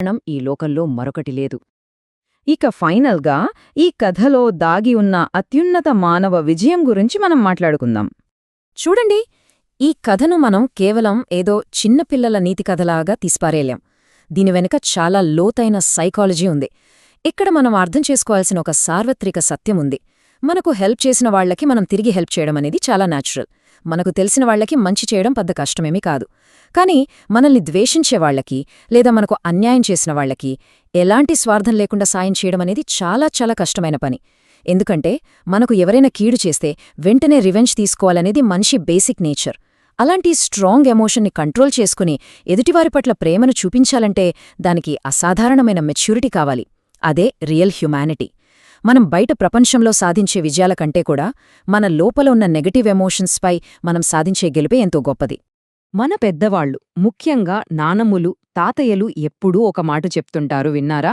ఈ లోకంలో మరొకటి లేదు. ఇక ఫైనల్గా ఈ కథలో దాగి ఉన్న అత్యున్నత మానవ విజయం గురించి మనం మాట్లాడుకుందాం. చూడండి, ఈ కథను మనం కేవలం ఏదో చిన్నపిల్లల నీతి కథలాగా తీసిపారేయలేం. దీని వెనుక చాలా లోతైన సైకాలజీ ఉంది. ఇక్కడ మనం అర్థం చేసుకోవాల్సిన ఒక సార్వత్రిక సత్యముంది. మనకు హెల్ప్ చేసిన వాళ్లకి మనం తిరిగి హెల్ప్ చేయడం అనేది చాలా న్యాచురల్. మనకు తెలిసిన వాళ్లకి మంచి చేయడం పెద్ద కష్టమేమీ కాదు. కానీ మనల్ని ద్వేషించేవాళ్లకి లేదా మనకు అన్యాయం చేసిన వాళ్లకి ఎలాంటి స్వార్థం లేకుండా సాయం చేయడం అనేది చాలా చాలా కష్టమైన పని. ఎందుకంటే మనకు ఎవరైనా కీడు చేస్తే వెంటనే రివెంజ్ తీసుకోవాలనేది మనిషి బేసిక్ నేచర్. అలాంటి స్ట్రాంగ్ ఎమోషన్ని కంట్రోల్ చేసుకుని ఎదుటివారి పట్ల ప్రేమను చూపించాలంటే దానికి అసాధారణమైన మెచ్యూరిటీ కావాలి. అదే రియల్ హ్యుమానిటీ. మనం బయట ప్రపంచంలో సాధించే విజయాల కంటే కూడా మన లోపల ఉన్న నెగటివ్ ఎమోషన్స్పై మనం సాధించే గెలుపే ఎంతో గొప్పది. మన పెద్దవాళ్లు, ముఖ్యంగా నానమ్ములు, తాతయ్యలు ఎప్పుడూ ఒక మాట చెప్తుంటారు, విన్నారా?